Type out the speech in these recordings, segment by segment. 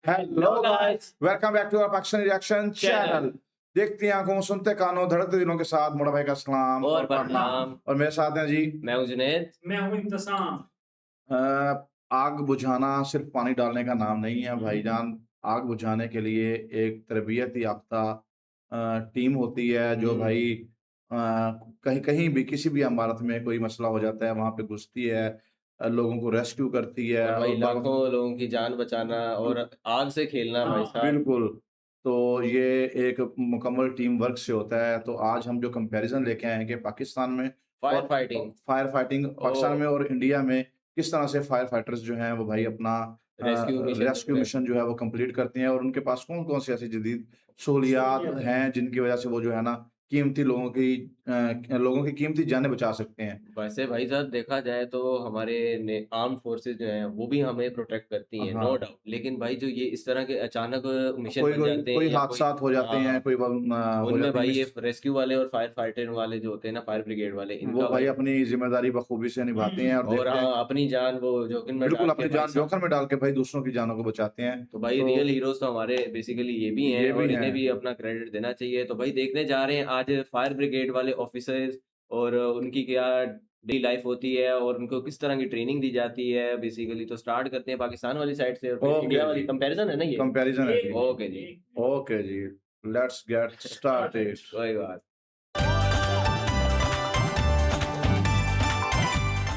Hello guys. Welcome back to our Pakistani reaction channel. देखती आंखों सुनते कानों धड़कते दिलों के साथ मोड़ा भाई का सलाम और प्रणाम। और मेरे साथ हैं जी मैं हूं जुनैद। मैं हूं इंतसाम। आग बुझाना सिर्फ पानी डालने का नाम नहीं है भाईजान। आग बुझाने के लिए एक तरबियत याफ्ता टीम होती है जो भाई कहीं कहीं भी किसी भी इमारत में कोई मसला हो जाता है वहां पे घुसती है, लोगों को रेस्क्यू करती है और भाई और लाखों लोगों की जान बचाना और आग से खेलना भाई साहब। बिल्कुल। तो ये एक मुकम्मल टीम वर्क से होता है। तो आज हम जो कंपैरिजन लेके आए हैं कि पाकिस्तान में fire fighting fire fighting Pakistan में और इंडिया में किस तरह से फायर फाइटर्स जो हैं वो भाई अपना रेस्क्यू मिशन जो है वो कंप्लीट करते हैं और उनके पास कौन कौन सी ऐसी जदीद सहूलियात हैं जिनकी वजह से वो जो है ना कीमती लोगों की कीमती जानें बचा सकते हैं। वैसे भाई साहब देखा जाए तो हमारे आर्म फोर्सेस जो हैं वो भी हमें प्रोटेक्ट करती हैं, नो हाँ डाउट। लेकिन भाई जो ये इस तरह के अचानक मिशन कोई बन कोई जाते हैं कोई या हादसात हो जाते हैं, हाँ, कोई हो उनमें जाती भाई ये है, रेस्क्यू वाले और फायर फाइटर वाले जो होते हैं ना, फायर ब्रिगेड वाले, वो इनका भाई भाई अपनी जिम्मेदारी बखूबी से निभाते हैं और और देखते हैं हाँ अपनी जान वो जोखिम में बिल्कुल डाल अपनी के भाई जान साहब। जोखिम में डाल के भाई दूसरों की जानों को बचाते हैं। तो भाई तो रियल हीरोज तो हमारे बेसिकली ये भी हैं ये भी और हैं। इन्हें भी अपना क्रेडिट देना चाहिए। तो भाई देखने जा रहे हैं आज फायर ब्रिगेड वाले ऑफिसर्स और उनकी क्या डेली लाइफ होती है और उनको किस तरह की ट्रेनिंग दी जाती है बेसिकली। तो स्टार्ट करते हैं पाकिस्तान वाली साइड से और फिर ओके इंडिया जी, वाली कंपैरिजन है ना ये। कंपैरिजन है जी। ओके जी लेट्स गेट स्टार्टेड। कोई बात।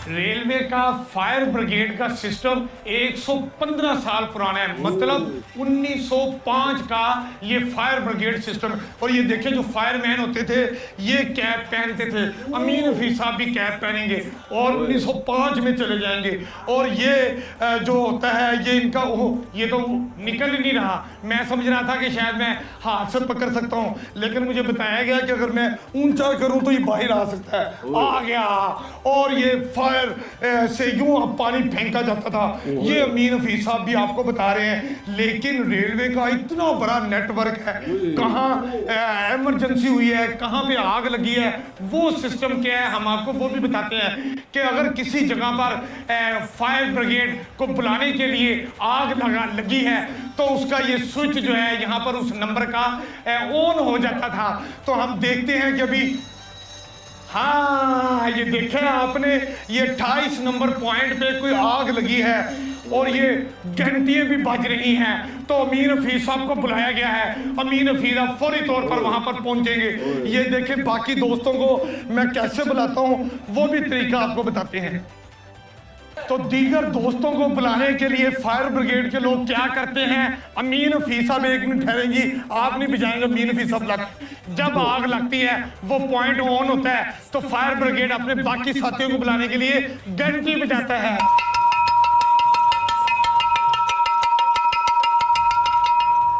रेलवे का फायर ब्रिगेड का सिस्टम 115 साल पुराना है, मतलब 1905 का ये फायर ब्रिगेड सिस्टम है। और ये देखिए जो फायरमैन होते थे ये कैप पहनते थे, अमीन हफीज साहब भी कैप पहनेंगे और 1905 में चले जाएंगे। और ये जो होता है ये इनका ये तो निकल ही नहीं रहा। मैं समझ रहा था कि शायद मैं हाथ से पकड़ सकता हूँ, लेकिन मुझे बताया गया कि अगर मैं ऊंचा करूँ तो ये बाहर आ सकता है। आ गया और ये फायर से यूं पानी फेंका जाता था। ये अमीन हफीज साहब भी आपको बता रहे हैं। लेकिन रेलवे का इतना बड़ा नेटवर्क है, कहाँ इमरजेंसी हुई है, कहाँ पे आग लगी है, वो सिस्टम क्या है हम आपको वो भी बताते हैं कि अगर किसी जगह पर फायर ब्रिगेड को बुलाने के लिए आग लगी है तो उसका ये स्विच जो है यहाँ पर उस नंबर का ऑन हो जाता था। तो हम देखते हैं कि अभी हाँ ये देखे आपने ये 28 नंबर पॉइंट पे कोई आग लगी है और ये घंटियां भी बज रही हैं। तो अमीन हफीज साहब को बुलाया गया है। अमीन हफीज आप फौरी तौर पर वहां पर पहुंचेंगे। ये देखें बाकी दोस्तों को मैं कैसे बुलाता हूं वो भी तरीका आपको बताते हैं। तो दीगर दोस्तों को बुलाने के लिए फायर ब्रिगेड के लोग क्या करते हैं, अमीन हफीज साहब एक मिनट ठहरेंगी, आप नहीं बजाएंगे। अमीन हफीज साहब जब आग लगती है वो पॉइंट ऑन होता है तो फायर ब्रिगेड अपने बाकी साथियों को बुलाने के लिए घंटी बजाता है।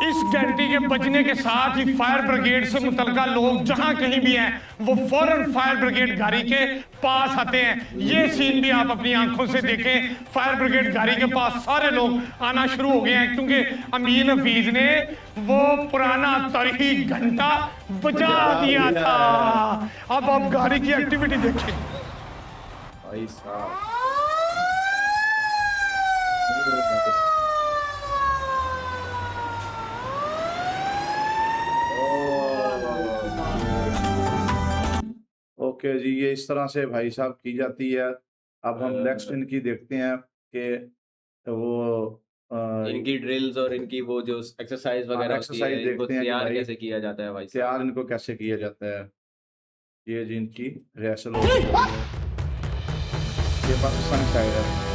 इस घंटी के बजने के साथ ही फायर ब्रिगेड से मुतलका लोग जहां कहीं भी हैं वो फौरन फायर ब्रिगेड गाड़ी के पास आते हैं। ये सीन भी आप अपनी आंखों से देखें। फायर ब्रिगेड गाड़ी के पास सारे लोग आना शुरू हो गए हैं क्योंकि अमीन हफीज ने वो पुराना तारीखी घंटा बजा दिया था। अब आप गाड़ी की एक्टिविटी देखें। भाई साहब ओके जी, ये इस तरह से भाई साहब की जाती है। अब हम नेक्स्ट इनकी देखते हैं कि वो इनकी ड्रिल्स और इनकी वो जो एक्सरसाइज वगैरह होती है इनको देखते हैं कि तैयार भाई कैसे किया जाता है भाई साहब। तैयार इनको कैसे किया जाता है। ये जी इनकी रिहर्सल होती है। ये पाकिस्तानी साइड है।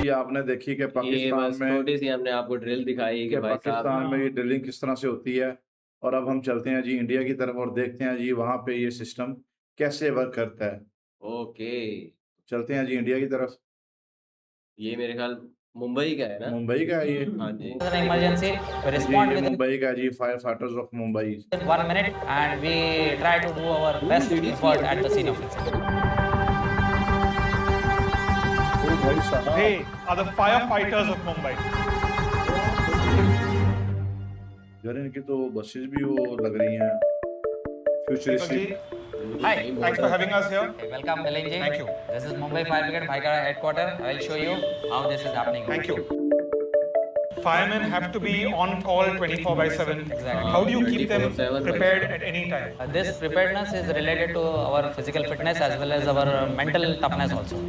जी आपने देखी कि ये पाकिस्तान बस में छोटी-सी हमने आपको ड्रिल दिखाई कि भाई साहब पाकिस्तान में ये ड्रिलिंग किस तरह से होती है। और अब हम चलते हैं जी इंडिया की तरफ और देखते हैं जी वहाँ पे ये सिस्टम कैसे वर्क करता है। ओके, चलते हैं जी इंडिया की तरफ। ये मेरे ख्याल मुंबई का है ना? मुंबई का है ये? हाँ जी। an emergency, we ji respond ये within मुंबई का है जी, fire fighters of Mumbai. 1 minute and we try to do our best effort at the scene of incident. ओ भाई साहब, They are the firefighters of Mumbai. यार इनकी तो बसेस भी वो लग रही हैं futuristic. Hi, thanks for having us here. Welcome, Milinji. Thank you. This is Mumbai Fire Brigade, Bhaikara headquarters. I will show you how this is happening. Thank you. Firemen have to be on call 24/7. Exactly. How do you keep them 24/7 prepared at any time? This preparedness is related to our physical fitness as well as our mental toughness also.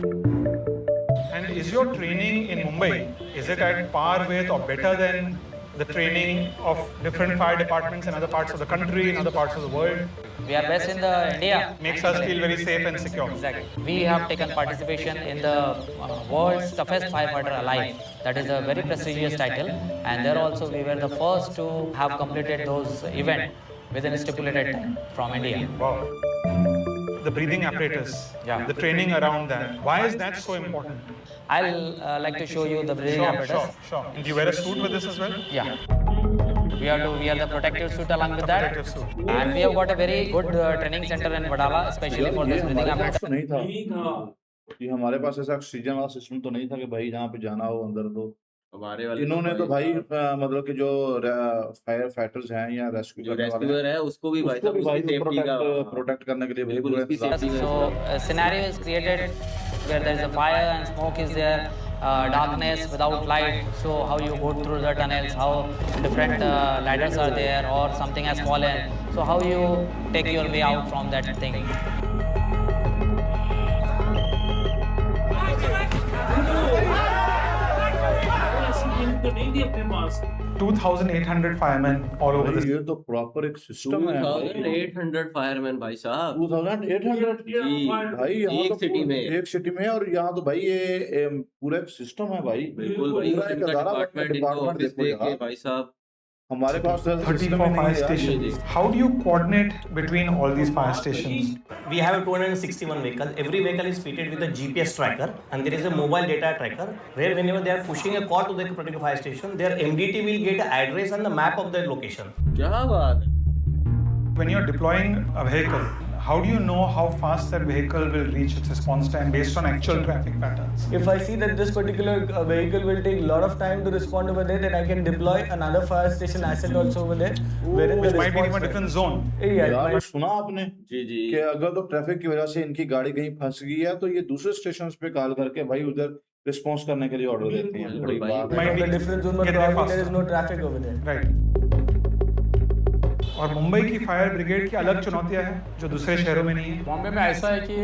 And is your training in Mumbai, is it at par with or better than the training of different fire departments in other parts of the country, in other parts of the world? We are best in the India. Makes us feel very safe and secure. Exactly. We have taken participation in the world's toughest firefighter alive. That is a very prestigious title. And there also we were the first to have completed those events within a stipulated time from India. Wow. The breathing apparatus, Yeah. the training around that. Why is that so important? I'll like to show you the breathing apparatus. Sure. And do you wear a suit with this as well? Yeah. We have to wear the protective suit along with that. Protective suit. And we have got a very good training center in Vadala, especially for ये this breathing हमारे पास apparatus. तो नहीं था कि हमारे पास ऐसा oxygen वाला system तो नहीं था कि भाई जहाँ पे जाना हो अंदर तो हमारे वाले इन्होंने तो भाई मतलब कि जो फायर फाइटर्स हैं या रेस्क्यू जो करने वाले रेस्क्यूअर है उसको भी भाई उसको साहब भी भाई उसकी सेफ्टी का प्रोटेक्ट करने के लिए भाई बिल्कुल पूरा उसकी इंतजाम safety So a scenario is created where there is a fire and smoke is there, darkness without light. So how you go through the tunnels, how different ladders are there or something has fallen. So how you take your way out from that thing. 2,800 firemen all over भाई the ये तो proper एक system है भाई। 2800 fireman भाई साहब 2800 जी भाई यहाँ एक तो सिटी में एक सिटी में और यहाँ तो भाई ये पूरा एक सिस्टम है भाई बिल्कुल भाई पूरा एक इनका अदारा डिपार्टमेंट इनका डिपार्टमेंट ऑफिस देखो देख के यार भाई साहब हमारे पास तो ऐसा 34 system ही नहीं fire है यार। stations. How do you coordinate between all these fire stations? We have 261 vehicles. Every vehicle is fitted with a GPS tracker, and there is a mobile data tracker where whenever they are pushing a call to the particular fire station, their MDT will get an address and the map of their location. क्या बात है When you are deploying a vehicle, how do you know how fast that vehicle will reach its response time based on actual traffic patterns? If I see that this particular vehicle will take a lot of time to respond over there, then I can deploy another fire station asset also over there, wherein Which the might be response from a different zone. Yeah, it यार might- सुना आपने जी जी कि अगर तो traffic की वजह से इनकी गाड़ी कहीं फंस गई है तो ये दूसरे स्टेशन पे कॉल करके भाई उधर रिस्पॉन्स करने के लिए ऑर्डर देते हैं बिल्कुल बड़ी भाई। बात है Might from be the different zone, but get there probably there is faster. no traffic over there. Right. और मुंबई की फायर ब्रिगेड की अलग चुनौतियां हैं जो दूसरे शहरों में नहीं है। बॉम्बे में ऐसा है कि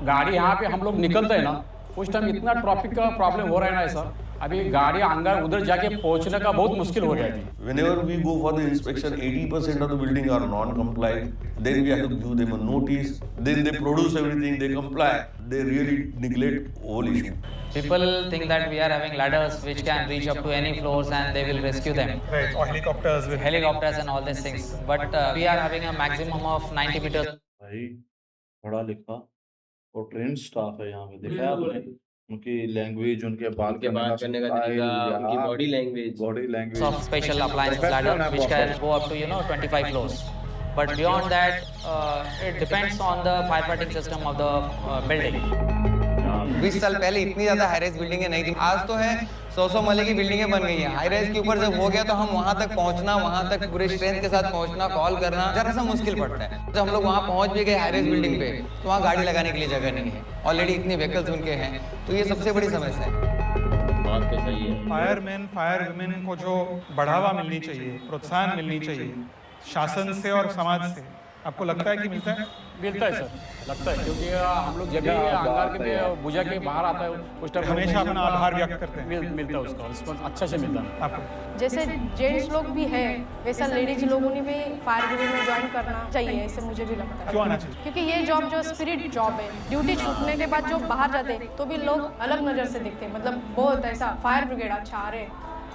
गाड़ी यहाँ पे हम लोग निकलते हैं ना उस टाइम इतना ट्रैफिक का प्रॉब्लम हो रहा है ना ऐसा अभी गाड़ी अंदर उधर जाके पहुँचने का बहुत मुश्किल हो रहा है Whenever we go for the inspection, 80% of the building are non-compliant. Then we have to give them a notice. Then they produce everything, they comply. They really neglect whole issue. People think that we are having ladders which can reach up to any floors and they will rescue them. Right. और helicopters with Helicopters and all these things. But we are having a maximum of 90 meters. भाई पढ़ा लिखा और train staff है यहाँ पे देखा है आपने उनकी लैंग्वेज उनके बात उनके बात करने का तरीका उनकी body language body language Of special appliances ladder which can go up to 25 floors. But beyond that, it depends on the firefighting system of the building. 20 साल पहले इतनी ज्यादा हाई राइज बिल्डिंगें नहीं थी आज तो है 100 मले की बिल्डिंगें बन गई हैं हाई राइज के ऊपर जब हो गया तो हम वहां तक पहुंचना वहां तक पूरे स्ट्रेंथ के साथ पहुंचना कॉल करना जरा सा मुश्किल पड़ता है जब हम लोग वहां पहुंच भी गए हाई राइज बिल्डिंग पे तो वहां गाड़ी लगाने के लिए जगह नहीं है ऑलरेडी इतने व्हीकल्स उनके हैं तो ये सबसे बड़ी समस्या है बात तो सही है फायरमैन फायर वुमेन को जो बढ़ावा मिलनी चाहिए प्रोत्साहन मिलनी चाहिए शासन से और समाज से आपको लगता है कि मिलता है? मिलता है सर, लगता है, क्योंकि हम लोग जब भी अंगार के में बुझा के बाहर आता है उस टाइम हमेशा अपना आभार व्यक्त करते हैं। मिलता है उसका रिस्पॉन्स अच्छा से मिलता है। आपको जैसे जेंट्स लोग भी है वैसा लेडीज लोगों ने भी फायर ब्रिगेड में ज्वाइन करना चाहिए, ऐसे मुझे भी लगता है। क्यों आना चाहिए? क्योंकि ये जॉब जो स्पिरिट जॉब है, ड्यूटी छूटने के बाद जो बाहर जाते तो भी लोग अलग नज़र से देखते, मतलब बहुत ऐसा फायर ब्रिगेड अच्छा, अरे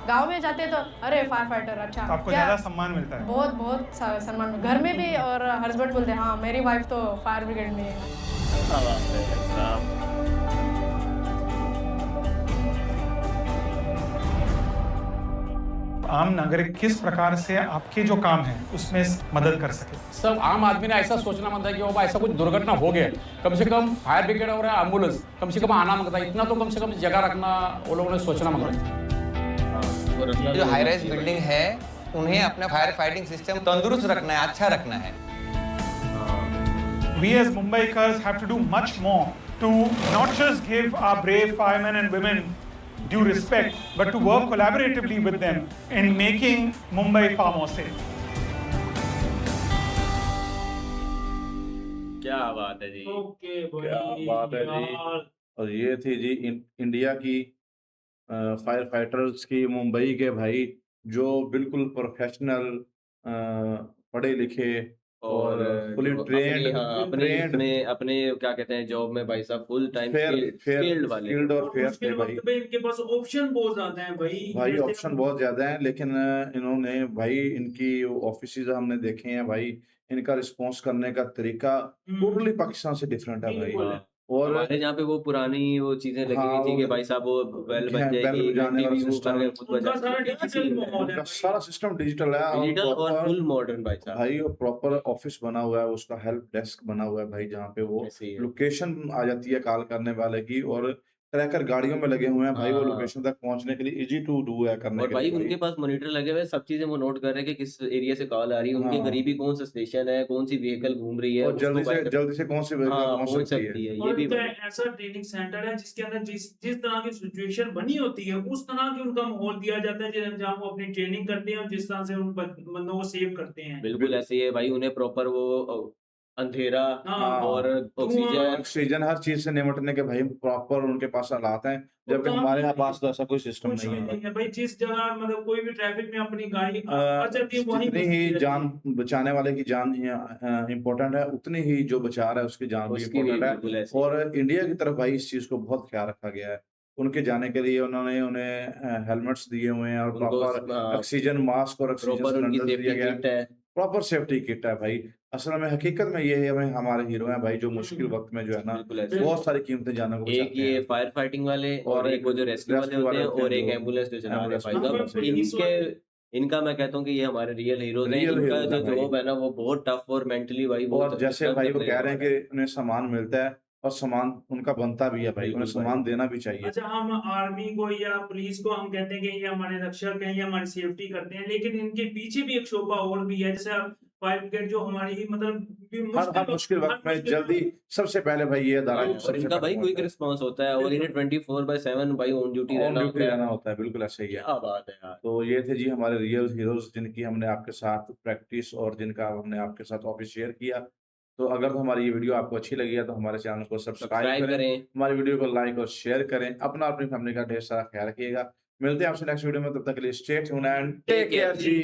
गांव में जाते तो अरे फायर फाइटर अच्छा, तो आपको क्या ज़्यादा सम्मान मिलता है? बहुत बहुत सम्मान, घर में भी, और हस्बैंड बोलते हैं हाँ मेरी वाइफ तो फायर ब्रिगेड में है। आम नागरिक किस प्रकार से आपके जो काम है उसमें मदद कर सके? सब आम आदमी ने ऐसा सोचना बनता है कि बाबा ऐसा कुछ दुर्घटना हो गया, कम से कम फायर ब्रिगेड और एम्बुलेंस कम से कम आना मांगता है, इतना तो कम से कम जगह रखना वो लोगों ने सोचना मांगता है। जो हाई राइज बिल्डिंग है उन्हें अपना फायर फाइटिंग सिस्टम तंदुरुस्त रखना है, अच्छा रखना है। We as Mumbaikars have to do much more to not just give our brave firemen and women due respect, but to work collaboratively with them in making Mumbai far more safe. क्या बात है जी। क्या बात है जी। और ये थी जी India की फायर फाइटर्स की, मुंबई के भाई जो बिल्कुल प्रोफेशनल, पढ़े लिखे और फुली ट्रेंड, अपने क्या कहते हैं जॉब में भाई साहब फुल टाइम स्किल्ड वाले, स्किल्ड और फेयर थे भाई। इनके पास ऑप्शन बहुत ज्यादा हैं भाई ऑप्शन बहुत ज्यादा हैं, लेकिन इन्होंने भाई इनकी ऑफिसेज हमने देखे हैं भाई, इनका रिस्पॉन्स करने का तरीका टोटली पाकिस्तान से डिफरेंट है भाई। और हमारे यहाँ पे वो पुरानी वो चीजें लगी हुई थी कि भाई साहब वो बेल बज जाएगी, बजाने वाला टीवी वो सिस्टम, करके खुद बजा, उनका सारा सिस्टम डिजिटल है डिजिटल और फुल मॉडर्न भाई साहब। भाई। और प्रॉपर ऑफिस बना हुआ है, उसका हेल्प डेस्क बना हुआ है भाई, जहाँ पे वो लोकेशन आ जाती है कॉल करने वाले की, और ट्रैकर गाड़ियों में लगे हुए हैं भाई, वो लोकेशन तक पहुंचने के लिए इजी टू डू है करने और के भाई लिए। उनके पास मॉनिटर लगे हुए सब चीजें वो नोट कर रहे हैं कि किस एरिया से कॉल आ रही है, उनके करीबी कौन सा स्टेशन है, कौन सी व्हीकल घूम रही है, और जल्दी से कौन सी व्हीकल पहुंच सकती है। ये भी ऐसा ट्रेनिंग सेंटर है जिसके अंदर जिस तरह की सिचुएशन बनी होती है उस तरह की उनका माहौल दिया जाता है, जहाँ वो अपनी ट्रेनिंग करते हैं और जिस तरह से उन बंदों को सेव करते हैं। बिल्कुल ऐसे ही है भाई, उन्हें प्रॉपर वो अंधेरा और ऑक्सीजन हर चीज से निपटने के भाई प्रॉपर उनके पास हालात हैं, जबकि हमारे यहाँ पास तो ऐसा कोई सिस्टम नहीं है भाई। जिस जगह मतलब कोई भी ट्रैफिक में अपनी गाड़ी जितनी ही जान बचाने वाले की जान इम्पोर्टेंट है, उतनी ही जो बचा रहा है उसकी जान भी इम्पोर्टेंट है। और इंडिया की तरफ भाई इस चीज को बहुत ख्याल रखा गया है, उनके जाने के लिए उन्होंने उन्हें हेलमेट्स दिए हुए हैं और प्रॉपर ऑक्सीजन मास्क और ऑक्सीजन सिलेंडर दिया गया है, प्रॉपर सेफ्टी किट है भाई। असल में हकीकत में ये है भाई, हमारे हीरो हैं भाई जो मुश्किल वक्त में जो है ना बहुत सारी कीमतें जाने को एक ये फायर फाइटिंग वाले और एक वो जो रेस्क्यू वाले होते हैं और एक एम्बुलेंस जो चला रहे हैं भाई, इनका मैं कहता हूँ कि ये हमारे रियल हीरोज हैं। इनका जो जॉब है ना वो बहुत टफ और मेंटली भाई बहुत, जैसे भाई वो कह रहे हैं कि उन्हें सामान मिलता है और सामान उनका बनता भी है भाई, उन्हें सामान देना भी चाहिए। अच्छा, हम आर्मी को या पुलिस को हम कहते हैं कि ये हमारे रक्षक हैं, ये हमारी सेफ्टी करते हैं, लेकिन इनके पीछे भी एक शोभा और भी है। जैसे फायर ब्रिगेड जो हमारी मतलब हर मुश्किल वक्त में जल्दी सबसे पहले भाई ये अदारा और इनका भाई क्विक रिस्पांस होता है और इन्हें 24/7 भाई ऑन ड्यूटी रहना होता है। बिल्कुल ऐसे ही है। क्या बात है यार। तो ये थे जी हमारे रियल हीरोज जिनकी हमने आपके साथ प्रैक्टिस और जिनका हमने आपके साथ ऑफिस शेयर किया। तो अगर हमारी ये वीडियो आपको अच्छी लगी है तो हमारे चैनल को सब्सक्राइब करें, हमारी वीडियो को लाइक और शेयर करें, अपना अपनी फैमिली का ढेर सारा ख्याल रखिएगा। मिलते हैं आपसे नेक्स्ट वीडियो में, तब तक के लिए stay tuned and take care ji.